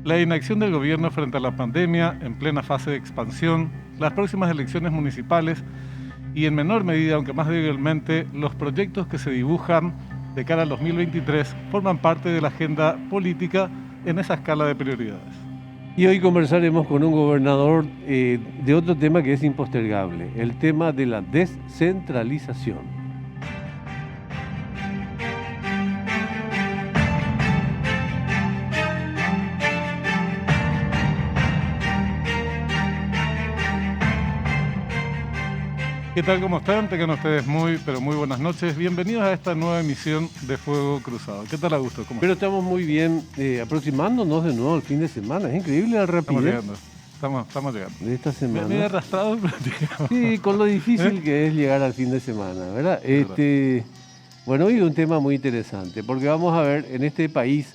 La inacción del gobierno frente a la pandemia, en plena fase de expansión, las próximas elecciones municipales y en menor medida, aunque más débilmente, los proyectos que se dibujan de cara al 2023 forman parte de la agenda política en esa escala de prioridades. Y hoy conversaremos con un gobernador de otro tema que es impostergable, el tema de la descentralización. ¿Qué tal? ¿Cómo están? Tengan ustedes muy buenas noches. Bienvenidos a esta nueva emisión de Fuego Cruzado. ¿Qué tal, Augusto? ¿Cómo Pero estás? estamos muy bien aproximándonos de nuevo al fin de semana. Es increíble la Estamos rapidez llegando. Estamos llegando. de esta semana. Me he arrastrado, pero llegamos. Sí, con lo difícil que es llegar al fin de semana, ¿verdad? Bueno, hoy un tema muy interesante, porque vamos a ver en este país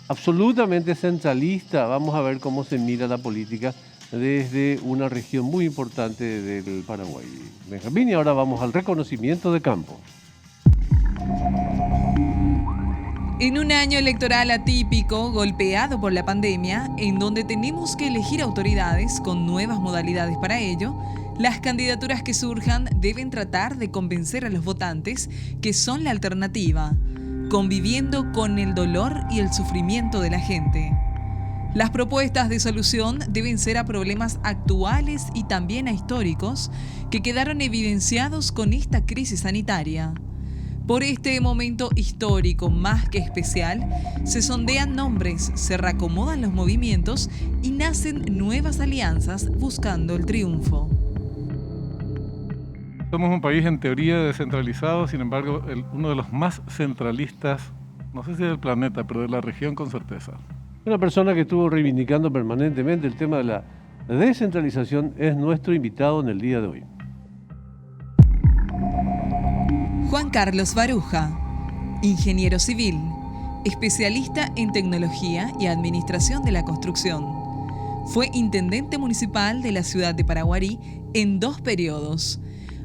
absolutamente centralista, vamos a ver cómo se mira la política desde una región muy importante del Paraguay. Benjamín, y ahora vamos al reconocimiento de campo. En un año electoral atípico, golpeado por la pandemia, en donde tenemos que elegir autoridades con nuevas modalidades para ello, las candidaturas que surjan deben tratar de convencer a los votantes que son la alternativa, conviviendo con el dolor y el sufrimiento de la gente. Las propuestas de solución deben ser a problemas actuales y también a históricos que quedaron evidenciados con esta crisis sanitaria. Por este momento histórico más que especial, se sondean nombres, se reacomodan los movimientos y nacen nuevas alianzas buscando el triunfo. Somos un país en teoría descentralizado, sin embargo, uno de los más centralistas, no sé si del planeta, pero de la región con certeza. Una persona que estuvo reivindicando permanentemente el tema de la descentralización es nuestro invitado en el día de hoy. Juan Carlos Baruja, ingeniero civil, especialista en tecnología y administración de la construcción. Fue intendente municipal de la ciudad de Paraguarí en 2 periodos.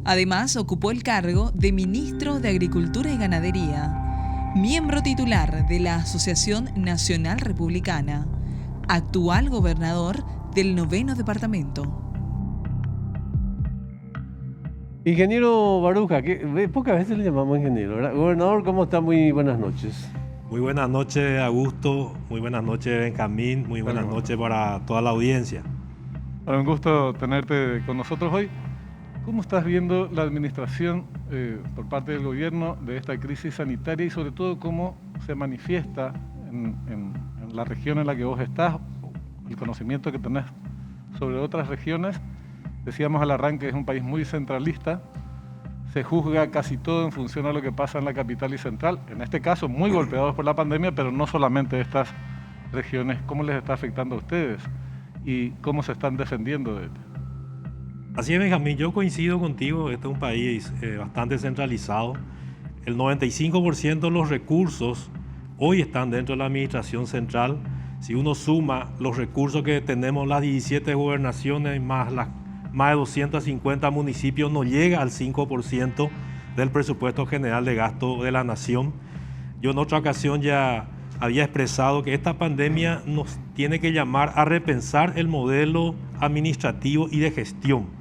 Además, ocupó el cargo de ministro de Agricultura y Ganadería. Miembro titular de la Asociación Nacional Republicana, actual gobernador del 9º departamento. Ingeniero Baruja, que pocas veces le llamamos ingeniero, ¿verdad? Gobernador, ¿cómo está? Muy buenas noches. Muy buenas noches, Augusto. Muy buenas noches, Benjamín. Muy buenas noches para toda la audiencia. Bueno, un gusto tenerte con nosotros hoy. ¿Cómo estás viendo la administración por parte del gobierno de esta crisis sanitaria y sobre todo cómo se manifiesta en la región en la que vos estás, el conocimiento que tenés sobre otras regiones? Decíamos al arranque, es un país muy centralista, se juzga casi todo en función a lo que pasa en la capital y central, en este caso muy golpeados por la pandemia, pero no solamente estas regiones. ¿Cómo les está afectando a ustedes y cómo se están defendiendo de esto? Así es, Benjamín, yo coincido contigo, este es un país bastante centralizado. El 95% de los recursos hoy están dentro de la administración central. Si uno suma los recursos que tenemos las 17 gobernaciones más de 250 municipios, no llega al 5% del presupuesto general de gasto de la nación. Yo en otra ocasión ya había expresado que esta pandemia nos tiene que llamar a repensar el modelo administrativo y de gestión.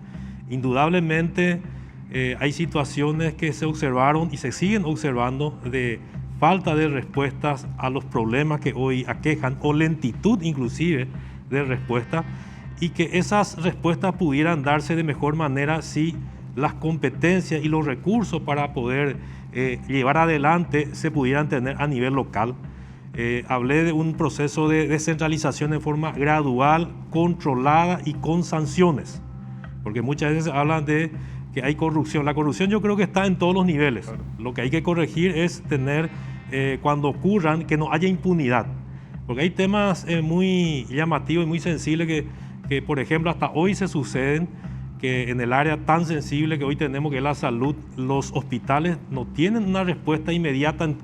Indudablemente hay situaciones que se observaron y se siguen observando de falta de respuestas a los problemas que hoy aquejan o lentitud inclusive de respuesta, y que esas respuestas pudieran darse de mejor manera si las competencias y los recursos para poder llevar adelante se pudieran tener a nivel local. Hablé de un proceso de descentralización en forma gradual, controlada y con sanciones, porque muchas veces hablan de que hay corrupción. La corrupción yo creo que está en todos los niveles. Claro. Lo que hay que corregir es tener, cuando ocurran, que no haya impunidad, porque hay temas muy llamativos y muy sensibles que, por ejemplo, hasta hoy se suceden, que en el área tan sensible que hoy tenemos, que es la salud, los hospitales no tienen una respuesta inmediata en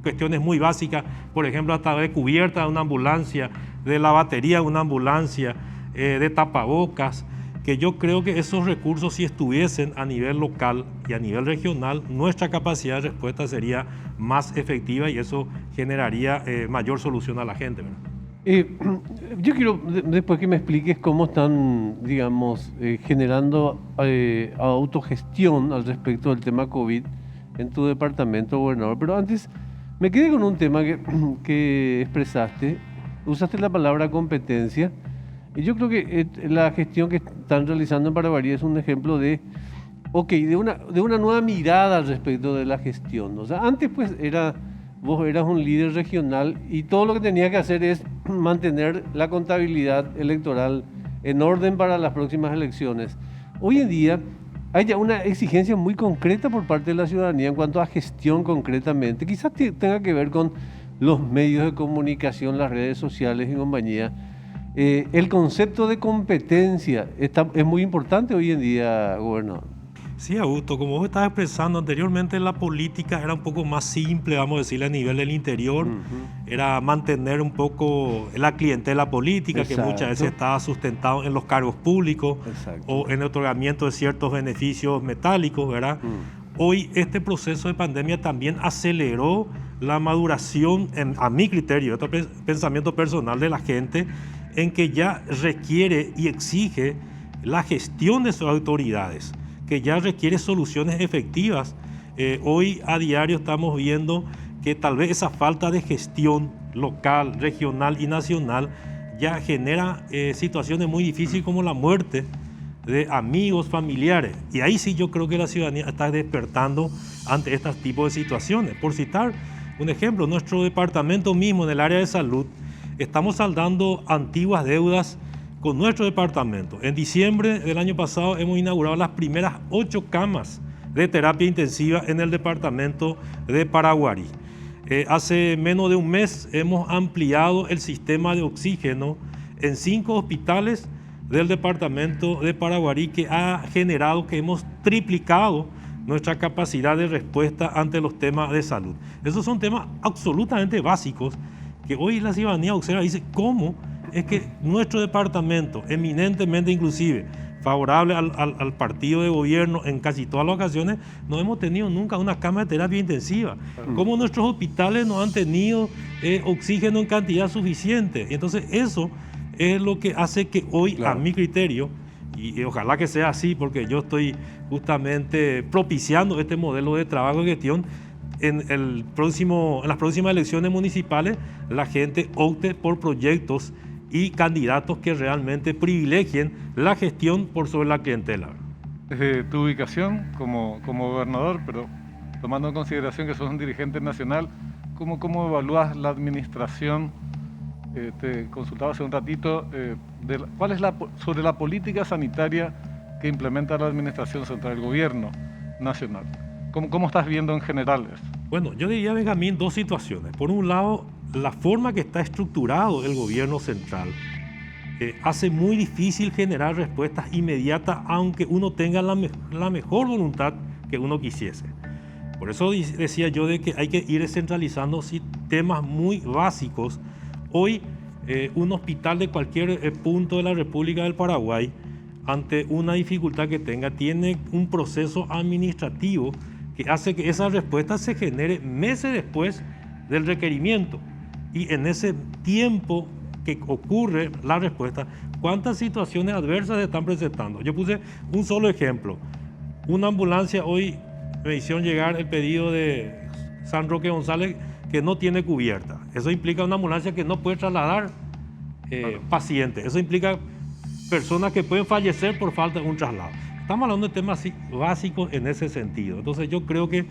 cuestiones muy básicas, por ejemplo, hasta de cubierta de una ambulancia, de la batería de una ambulancia, de tapabocas, que yo creo que esos recursos, si estuviesen a nivel local y a nivel regional, nuestra capacidad de respuesta sería más efectiva y eso generaría mayor solución a la gente, ¿verdad? Yo quiero, después que me expliques cómo están, digamos, generando autogestión al respecto del tema COVID en tu departamento, gobernador. Pero antes, me quedé con un tema que expresaste. Usaste la palabra competencia. Y yo creo que la gestión que están realizando en Paraguay es un ejemplo de una nueva mirada al respecto de la gestión. O sea, antes pues vos eras un líder regional y todo lo que tenías que hacer es mantener la contabilidad electoral en orden para las próximas elecciones. Hoy en día hay ya una exigencia muy concreta por parte de la ciudadanía en cuanto a gestión concretamente. Quizás tenga que ver con los medios de comunicación, las redes sociales y compañía. El concepto de competencia es muy importante hoy en día, gobernador. Sí, Augusto, como vos estabas expresando anteriormente, la política era un poco más simple, vamos a decirle, a nivel del interior. Era mantener un poco la clientela política, que muchas veces estaba sustentado en los cargos públicos o en el otorgamiento de ciertos beneficios metálicos, ¿verdad? Hoy este proceso de pandemia también aceleró la maduración, a mi criterio, este pensamiento personal de la gente, en que ya requiere y exige la gestión de sus autoridades, que ya requiere soluciones efectivas. Hoy a diario estamos viendo que tal vez esa falta de gestión local, regional y nacional ya genera situaciones muy difíciles como la muerte de amigos, familiares. Y ahí sí yo creo que la ciudadanía está despertando ante este tipo de situaciones. Por citar un ejemplo, nuestro departamento mismo en el área de salud, estamos saldando antiguas deudas con nuestro departamento. En diciembre del año pasado hemos inaugurado las primeras 8 camas de terapia intensiva en el departamento de Paraguarí. Hace menos de un mes hemos ampliado el sistema de oxígeno en 5 hospitales del departamento de Paraguarí, que ha generado que hemos triplicado nuestra capacidad de respuesta ante los temas de salud. Esos son temas absolutamente básicos que hoy la ciudadanía observa y dice, ¿cómo es que nuestro departamento, eminentemente inclusive favorable al partido de gobierno en casi todas las ocasiones, no hemos tenido nunca una cama de terapia intensiva? ¿Cómo nuestros hospitales no han tenido oxígeno en cantidad suficiente? Y entonces eso es lo que hace que hoy, a mi criterio, y ojalá que sea así, porque yo estoy justamente propiciando este modelo de trabajo y gestión, en las próximas elecciones municipales la gente opte por proyectos y candidatos que realmente privilegien la gestión por sobre la clientela. Desde tu ubicación como gobernador, pero tomando en consideración que sos un dirigente nacional, ¿cómo evalúas la administración? Te consultaba hace un ratito, ¿cuál es sobre la política sanitaria que implementa la administración central del gobierno nacional? ¿Cómo estás viendo en general eso? Bueno, yo diría, Benjamín, 2 situaciones. Por un lado, la forma que está estructurado el gobierno central hace muy difícil generar respuestas inmediatas, aunque uno tenga la mejor voluntad que uno quisiese. Por eso decía yo de que hay que ir descentralizando temas muy básicos. Hoy, un hospital de cualquier punto de la República del Paraguay, ante una dificultad que tenga, tiene un proceso administrativo que hace que esa respuesta se genere meses después del requerimiento. Y en ese tiempo que ocurre la respuesta, ¿cuántas situaciones adversas se están presentando? Yo puse un solo ejemplo. Una ambulancia, hoy me hicieron llegar el pedido de San Roque González que no tiene cubierta. Eso implica una ambulancia que no puede trasladar pacientes. Eso implica personas que pueden fallecer por falta de un traslado. Estamos hablando de temas básicos en ese sentido. Entonces yo creo que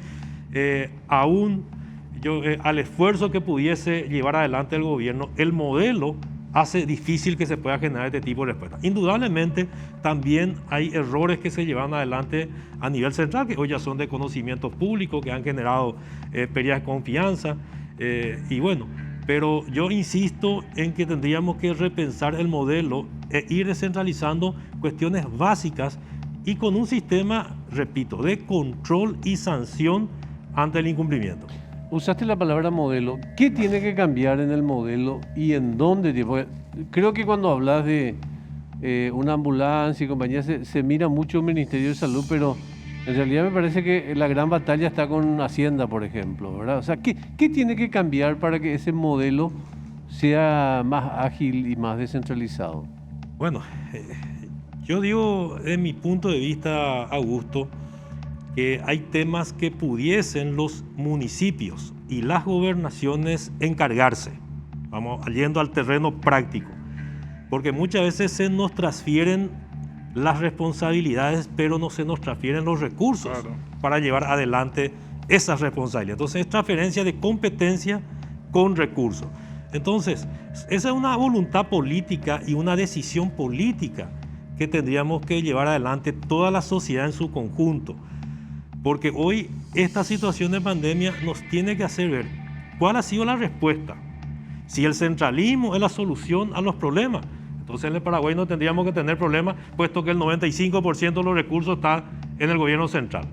al esfuerzo que pudiese llevar adelante el gobierno, el modelo hace difícil que se pueda generar este tipo de respuesta. Indudablemente también hay errores que se llevan adelante a nivel central, que hoy ya son de conocimiento público, que han generado pérdidas de confianza, y bueno, pero yo insisto en que tendríamos que repensar el modelo e ir descentralizando cuestiones básicas y con un sistema, repito, de control y sanción ante el incumplimiento. Usaste la palabra modelo. ¿Qué tiene que cambiar en el modelo y en dónde? Porque creo que cuando hablas de una ambulancia y compañía se mira mucho el Ministerio de Salud, pero en realidad me parece que la gran batalla está con Hacienda, por ejemplo, ¿verdad? O sea, ¿qué tiene que cambiar para que ese modelo sea más ágil y más descentralizado? Bueno, yo digo, en mi punto de vista, Augusto, que hay temas que pudiesen los municipios y las gobernaciones encargarse. Vamos yendo al terreno práctico, porque muchas veces se nos transfieren las responsabilidades, pero no se nos transfieren los recursos para llevar adelante esas responsabilidades. Entonces es transferencia de competencia con recursos. Entonces, esa es una voluntad política y una decisión política que tendríamos que llevar adelante toda la sociedad en su conjunto. Porque hoy esta situación de pandemia nos tiene que hacer ver cuál ha sido la respuesta. Si el centralismo es la solución a los problemas, entonces en el Paraguay no tendríamos que tener problemas, puesto que el 95% de los recursos está en el gobierno central.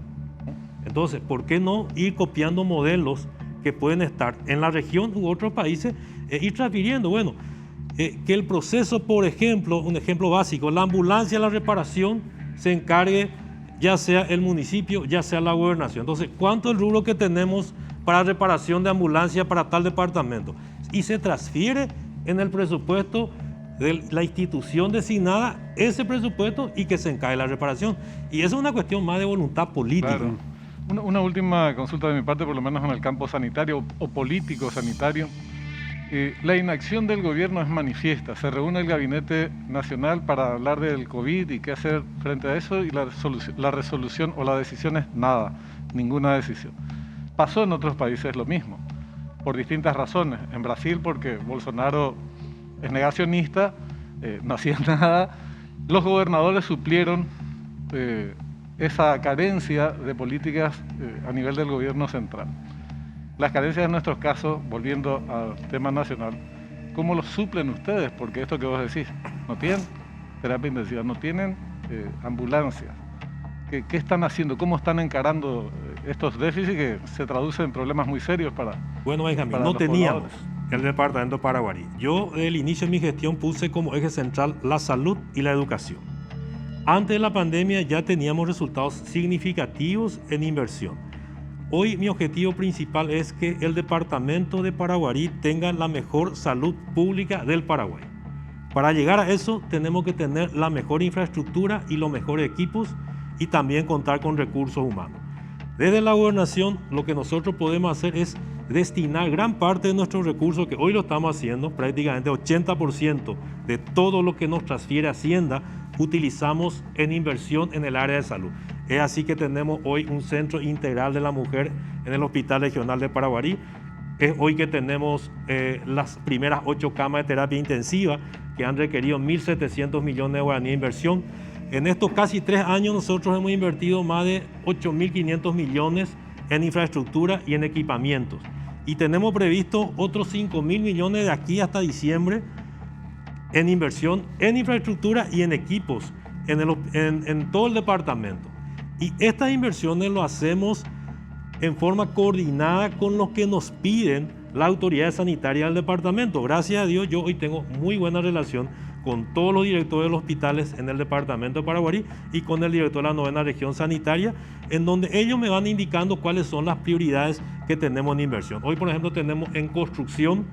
Entonces, ¿por qué no ir copiando modelos que pueden estar en la región u otros países e ir transfiriendo? Bueno, que el proceso, por ejemplo, un ejemplo básico, la ambulancia, la reparación, se encargue ya sea el municipio, ya sea la gobernación. Entonces, ¿cuánto es el rubro que tenemos para reparación de ambulancia para tal departamento? Y se transfiere en el presupuesto de la institución designada ese presupuesto y que se encargue la reparación. Y eso es una cuestión más de voluntad política. Claro. Una última consulta de mi parte, por lo menos en el campo sanitario o político sanitario. La inacción del gobierno es manifiesta. Se reúne el Gabinete Nacional para hablar del COVID y qué hacer frente a eso, y la resolución o la decisión es nada, ninguna decisión. Pasó en otros países lo mismo, por distintas razones. En Brasil, porque Bolsonaro es negacionista, no hacía nada. Los gobernadores suplieron esa carencia de políticas a nivel del gobierno central. Las carencias en nuestros casos, volviendo al tema nacional, ¿cómo lo suplen ustedes? Porque esto que vos decís, no tienen terapia intensiva, no tienen ambulancias. ¿Qué están haciendo? ¿Cómo están encarando estos déficits que se traducen en problemas muy serios para... Bueno, Benjamín, no teníamos el departamento Paraguarí. Yo, desde el inicio de mi gestión, puse como eje central la salud y la educación. Antes de la pandemia ya teníamos resultados significativos en inversión. Hoy mi objetivo principal es que el departamento de Paraguarí tenga la mejor salud pública del Paraguay. Para llegar a eso tenemos que tener la mejor infraestructura y los mejores equipos y también contar con recursos humanos. Desde la gobernación lo que nosotros podemos hacer es destinar gran parte de nuestros recursos, que hoy lo estamos haciendo, prácticamente 80% de todo lo que nos transfiere Hacienda, utilizamos en inversión en el área de salud. Es así que tenemos hoy un centro integral de la mujer en el Hospital Regional de Paraguarí. Es hoy que tenemos las primeras 8 camas de terapia intensiva que han requerido 1.700 millones de guaraníes de inversión. En estos casi 3 años nosotros hemos invertido más de 8.500 millones en infraestructura y en equipamientos. Y tenemos previsto otros 5.000 millones de aquí hasta diciembre en inversión en infraestructura y en equipos en todo el departamento. Y estas inversiones lo hacemos en forma coordinada con lo que nos piden las autoridades sanitarias del departamento. Gracias a Dios, yo hoy tengo muy buena relación con todos los directores de los hospitales en el departamento de Paraguarí y con el director de la 9ª región sanitaria, en donde ellos me van indicando cuáles son las prioridades que tenemos en inversión. Hoy, por ejemplo, tenemos en construcción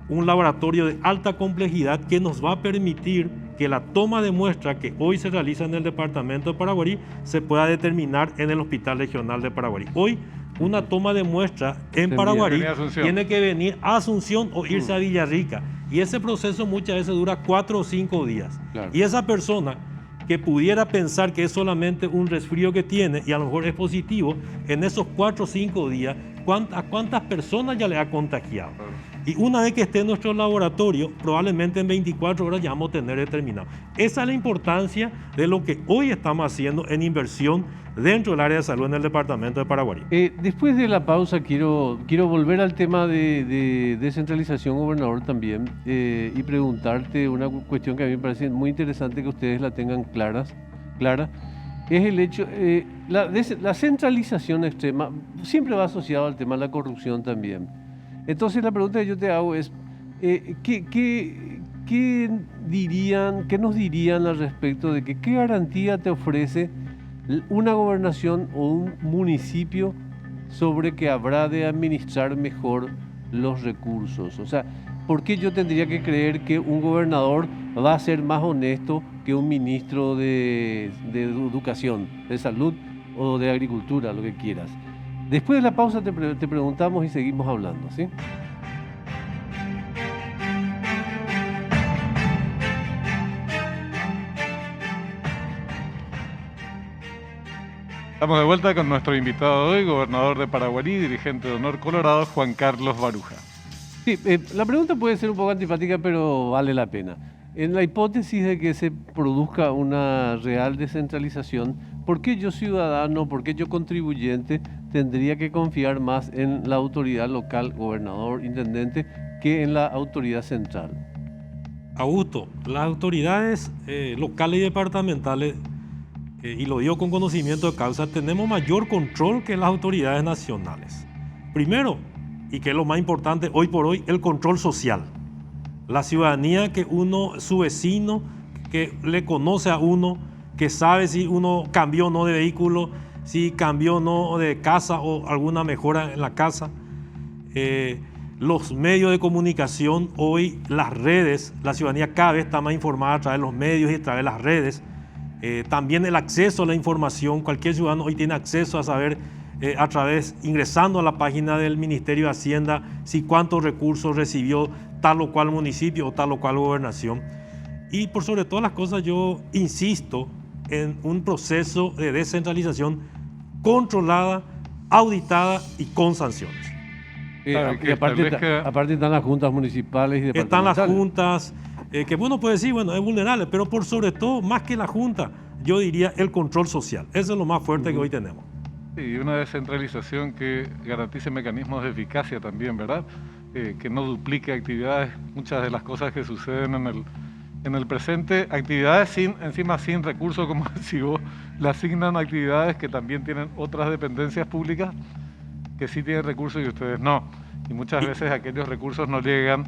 un laboratorio de alta complejidad que nos va a permitir que la toma de muestra que hoy se realiza en el departamento de Paraguarí se pueda determinar en el Hospital Regional de Paraguarí. Hoy, una toma de muestra en Paraguarí tiene que venir a Asunción o irse a Villarrica. Y ese proceso muchas veces dura 4 o 5 días. Claro. Y esa persona que pudiera pensar que es solamente un resfrío que tiene y a lo mejor es positivo, en esos 4 o 5 días, ¿a cuántas personas ya le ha contagiado? Y una vez que esté en nuestro laboratorio, probablemente en 24 horas ya vamos a tener determinado. Esa es la importancia de lo que hoy estamos haciendo en inversión dentro del área de salud en el departamento de Paraguarí. Después de la pausa quiero volver al tema de descentralización, gobernador, también, y preguntarte una cuestión que a mí me parece muy interesante que ustedes la tengan clara, es el hecho, la centralización extrema siempre va asociado al tema de la corrupción también. Entonces la pregunta que yo te hago es, ¿qué nos dirían al respecto de qué garantía te ofrece una gobernación o un municipio sobre que habrá de administrar mejor los recursos. O sea, ¿por qué yo tendría que creer que un gobernador va a ser más honesto que un ministro de Educación, de Salud o de Agricultura, lo que quieras? Después de la pausa te preguntamos y seguimos hablando, ¿sí? Estamos de vuelta con nuestro invitado de hoy, gobernador de Paraguarí, dirigente de Honor Colorado, Juan Carlos Baruja. Sí, la pregunta puede ser un poco antipática, pero vale la pena. En la hipótesis de que se produzca una real descentralización, ¿por qué yo ciudadano, por qué yo contribuyente tendría que confiar más en la autoridad local, gobernador, intendente, que en la autoridad central? Augusto, las autoridades locales y departamentales, y lo digo con conocimiento de causa, tenemos mayor control que las autoridades nacionales. Primero, y que es lo más importante hoy por hoy, el control social. La ciudadanía que uno, su vecino, que le conoce a uno, que sabe si uno cambió o no de vehículo, si cambió o no de casa o alguna mejora en la casa. Los medios de comunicación, hoy las redes, la ciudadanía cada vez está más informada a través de los medios y a través de las redes. También el acceso a la información, cualquier ciudadano hoy tiene acceso a saber a través, ingresando a la página del Ministerio de Hacienda, si cuántos recursos recibió tal o cual municipio o tal o cual gobernación. Y por sobre todas las cosas yo insisto en un proceso de descentralización controlada, auditada y con sanciones. Claro, Y aparte están las juntas municipales y departamentales. Están las juntas, que uno puede decir, bueno, es vulnerable, pero por sobre todo, más que la junta, yo diría el control social. Eso es lo más fuerte que hoy tenemos. Sí, y una descentralización que garantice mecanismos de eficacia también, ¿verdad? Que no duplique actividades, muchas de las cosas que suceden en el presente, actividades sin recursos, como si vos le asignan actividades que también tienen otras dependencias públicas que sí tienen recursos y ustedes no. Y muchas veces aquellos recursos no llegan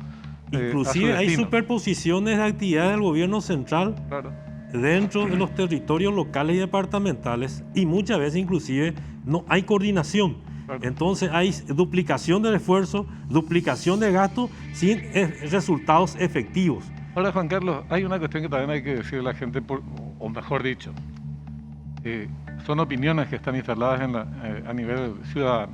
inclusive hay superposiciones de actividades del gobierno central, claro, dentro de los territorios locales y departamentales, y muchas veces inclusive no hay coordinación. Claro. Entonces hay duplicación del esfuerzo, duplicación de gastos sin resultados efectivos. Ahora, Juan Carlos, hay una cuestión que también hay que decirle a la gente, o mejor dicho, son opiniones que están instaladas a nivel ciudadano,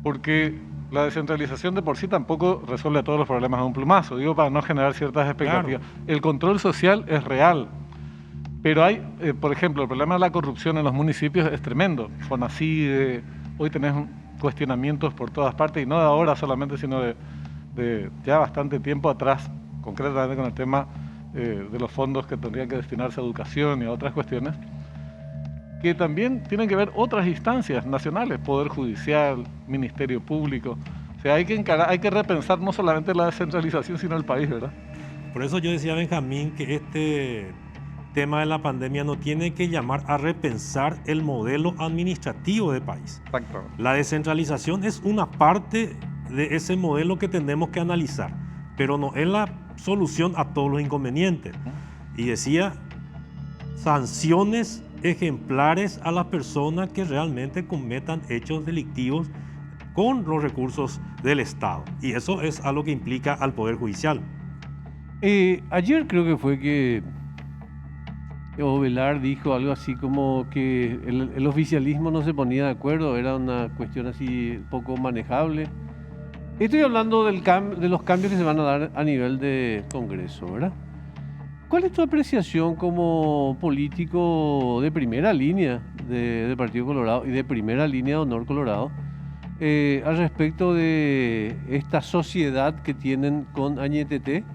porque la descentralización de por sí tampoco resuelve todos los problemas de un plumazo, digo, para no generar ciertas expectativas. Claro. El control social es real, pero hay, por ejemplo, el problema de la corrupción en los municipios es tremendo. FONACIDE, hoy tenés cuestionamientos por todas partes, y no de ahora solamente, sino de ya bastante tiempo atrás, concretamente con el tema de los fondos que tendrían que destinarse a educación y a otras cuestiones, que también tienen que ver otras instancias nacionales, Poder Judicial, Ministerio Público. O sea, hay que repensar no solamente la descentralización, sino el país, ¿verdad? Por eso yo decía, Benjamín, que este tema de la pandemia no tiene que llamar a repensar el modelo administrativo del país. Exacto. La descentralización es una parte de ese modelo que tenemos que analizar, pero no es la solución a todos los inconvenientes. Y decía, sanciones ejemplares a las personas que realmente cometan hechos delictivos con los recursos del Estado. Y eso es algo que implica al Poder Judicial. Ayer creo que fue que Ovelar dijo algo así como que el oficialismo no se ponía de acuerdo, era una cuestión así poco manejable. Estoy hablando de los cambios que se van a dar a nivel de Congreso, ¿verdad? ¿Cuál es tu apreciación como político de primera línea de Partido Colorado y de primera línea de Honor Colorado al respecto de esta sociedad que tienen con Añetete,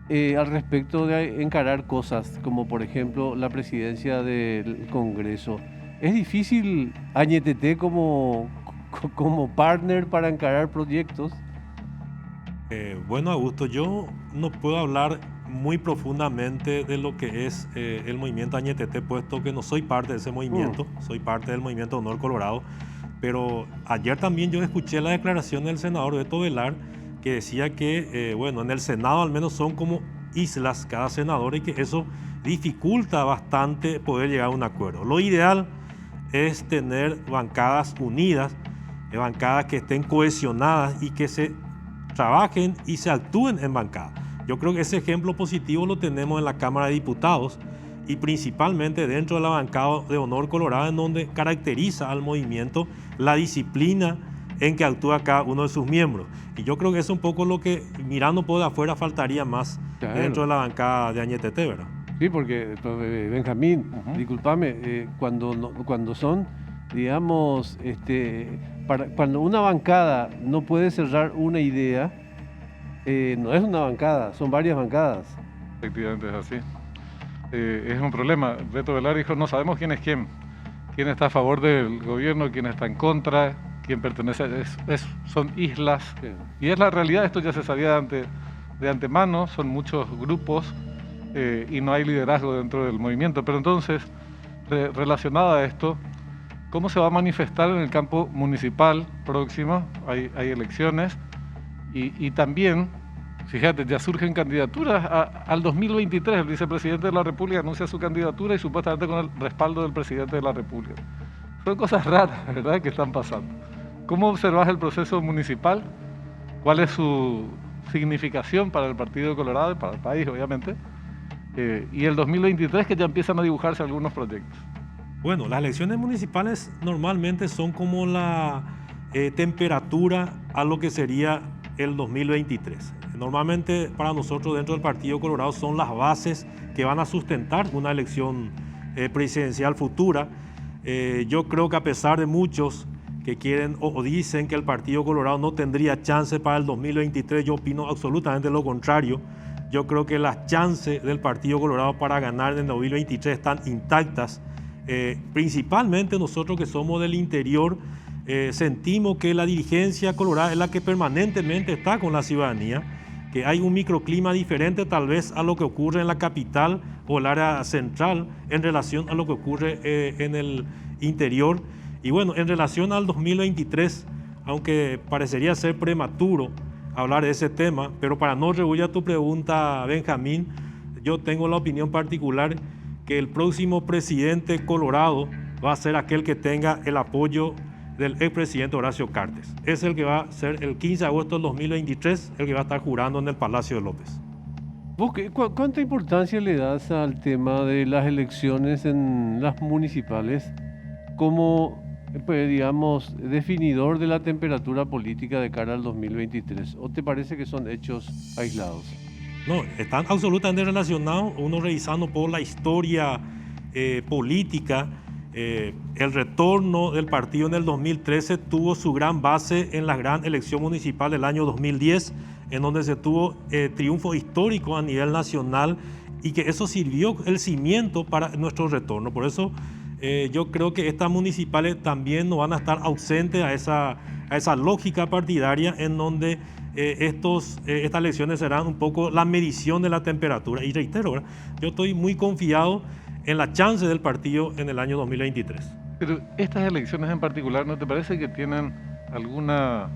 al respecto de encarar cosas como por ejemplo la presidencia del Congreso? ¿Es difícil Añetete como partner para encarar proyectos? Bueno, Augusto, yo no puedo hablar muy profundamente de lo que es el movimiento Añetete, puesto que no soy parte de ese movimiento, soy parte del movimiento Honor Colorado, pero ayer también yo escuché la declaración del senador Beto Ovelar, que decía que, bueno, en el Senado al menos son como islas cada senador y que eso dificulta bastante poder llegar a un acuerdo. Lo ideal es tener bancadas unidas, bancadas que estén cohesionadas y que se trabajen y se actúen en bancada. Yo creo que ese ejemplo positivo lo tenemos en la Cámara de Diputados y principalmente dentro de la bancada de Honor Colorado, en donde caracteriza al movimiento la disciplina en que actúa cada uno de sus miembros. Y yo creo que eso es un poco lo que, mirando por de afuera, faltaría más dentro de la bancada de Añetete, ¿verdad? Sí, porque, Benjamín, discúlpame, cuando son, digamos, cuando una bancada no puede cerrar una idea, no es una bancada, son varias bancadas. Efectivamente es así. Es un problema. Beto Velar dijo, no sabemos quién es quién. Quién está a favor del gobierno, quién está en contra, quién pertenece, son islas. Sí. Y es la realidad, esto ya se sabía de antemano, son muchos grupos y no hay liderazgo dentro del movimiento. Pero entonces, relacionado a esto, ¿cómo se va a manifestar en el campo municipal próximo? Hay elecciones y también, fíjate, ya surgen candidaturas al 2023. El vicepresidente de la República anuncia su candidatura y supuestamente con el respaldo del presidente de la República. Son cosas raras, ¿verdad?, que están pasando. ¿Cómo observas el proceso municipal? ¿Cuál es su significación para el Partido Colorado y para el país, obviamente? Y el 2023, que ya empiezan a dibujarse algunos proyectos. Bueno, las elecciones municipales normalmente son como la temperatura a lo que sería el 2023. Normalmente para nosotros dentro del Partido Colorado son las bases que van a sustentar una elección presidencial futura. Yo creo que a pesar de muchos que quieren o dicen que el Partido Colorado no tendría chance para el 2023, yo opino absolutamente lo contrario. Yo creo que las chances del Partido Colorado para ganar en el 2023 están intactas. Principalmente nosotros que somos del interior, sentimos que la dirigencia colorada es la que permanentemente está con la ciudadanía, que hay un microclima diferente tal vez a lo que ocurre en la capital o el área central en relación a lo que ocurre en el interior. Y bueno, en relación al 2023, aunque parecería ser prematuro hablar de ese tema, pero para no rehuir a tu pregunta, Benjamín, yo tengo la opinión particular que el próximo presidente colorado va a ser aquel que tenga el apoyo del expresidente Horacio Cartes. Es el que va a ser el 15 de agosto del 2023, el que va a estar jurando en el Palacio de López. ¿Cuánta importancia le das al tema de las elecciones en las municipales como, digamos, definidor de la temperatura política de cara al 2023? ¿O te parece que son hechos aislados? No, están absolutamente relacionados. Uno revisando por la historia política, el retorno del partido en el 2013 tuvo su gran base en la gran elección municipal del año 2010, en donde se tuvo triunfo histórico a nivel nacional y que eso sirvió el cimiento para nuestro retorno. Por eso yo creo que estas municipales también no van a estar ausentes a esa lógica partidaria en donde estas elecciones serán un poco la medición de la temperatura. Y reitero, ¿verdad?, yo estoy muy confiado en la chance del partido en el año 2023. Pero estas elecciones en particular, ¿no te parece que tienen alguna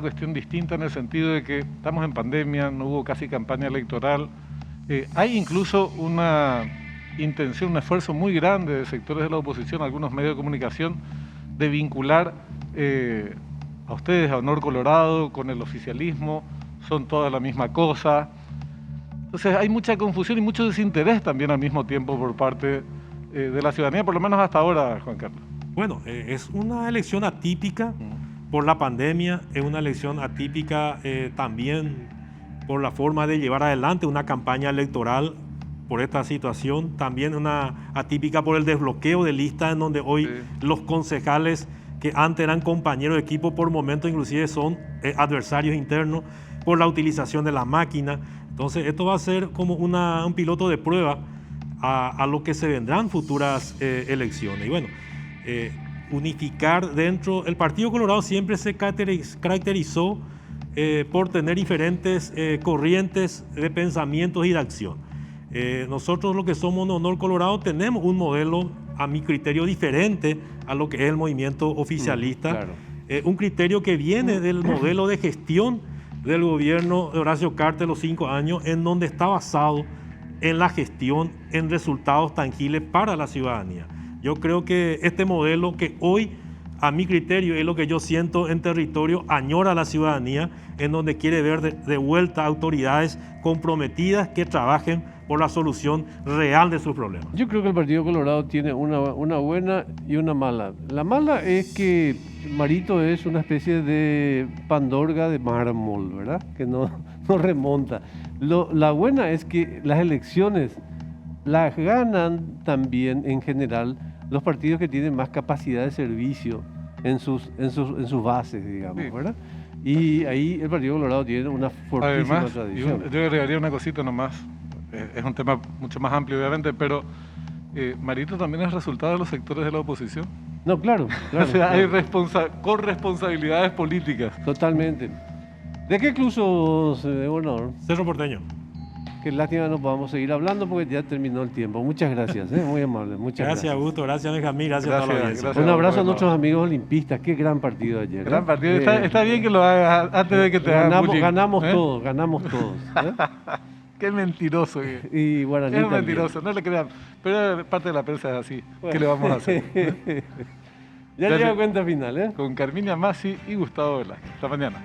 cuestión distinta en el sentido de que estamos en pandemia, no hubo casi campaña electoral? Hay incluso una intención, un esfuerzo muy grande de sectores de la oposición, algunos medios de comunicación, de vincular a ustedes, a Honor Colorado, con el oficialismo, son toda la misma cosa. Entonces hay mucha confusión y mucho desinterés también al mismo tiempo por parte de la ciudadanía, por lo menos hasta ahora, Juan Carlos. Bueno, es una elección atípica por la pandemia, es una elección atípica también por la forma de llevar adelante una campaña electoral por esta situación, también una atípica por el desbloqueo de listas en donde hoy los concejales que antes eran compañeros de equipo por momentos inclusive son adversarios internos por la utilización de la máquina. Entonces esto va a ser como un piloto de prueba a lo que se vendrán futuras elecciones. Y bueno, unificar dentro, el Partido Colorado siempre se caracterizó por tener diferentes corrientes de pensamientos y de acción. Nosotros los que somos de Honor Colorado tenemos un modelo, a mi criterio, diferente a lo que es el movimiento oficialista. Claro. Un criterio que viene del modelo de gestión del gobierno de Horacio Cartes los 5 años, en donde está basado en la gestión, en resultados tangibles para la ciudadanía. Yo creo que este modelo que hoy a mi criterio, es lo que yo siento en territorio, añora a la ciudadanía, en donde quiere ver de vuelta autoridades comprometidas que trabajen por la solución real de sus problemas. Yo creo que el Partido Colorado tiene una buena y una mala. La mala es que Marito es una especie de pandorga de mármol, ¿verdad? Que no remonta. La buena es que las elecciones las ganan también en general los partidos que tienen más capacidad de servicio en sus bases, digamos, Sí. ¿verdad? Y ahí el Partido Colorado tiene una fortísima Además, tradición. yo agregaría una cosita nomás. Es un tema mucho más amplio, obviamente, pero Marito también es resultado de los sectores de la oposición. No, claro, claro. O sea, hay claro. corresponsabilidades políticas. Totalmente. ¿De qué club sos, gobernador? Cerro Porteño. Qué lástima no podamos seguir hablando porque ya terminó el tiempo. Muchas gracias, muy amable. Muchas Gracias, gracias. Augusto. Gracias, Benjamín. Gracias a toda la Gracias, audiencia. gracias. Un abrazo a Bueno. nuestros amigos olimpistas. Qué gran partido ayer. Gran partido. Está bien que lo hagas antes de que te hagan bullying. Ganamos ¿eh? todos, ganamos todos. Qué mentiroso. Que Y Guaraní es también. mentiroso, no le crean. Pero parte de la prensa es así. ¿Qué le vamos a hacer? Ya Ya llega lle- cuenta final, ¿eh? Con Carminia Masi y Gustavo Velázquez. Hasta mañana.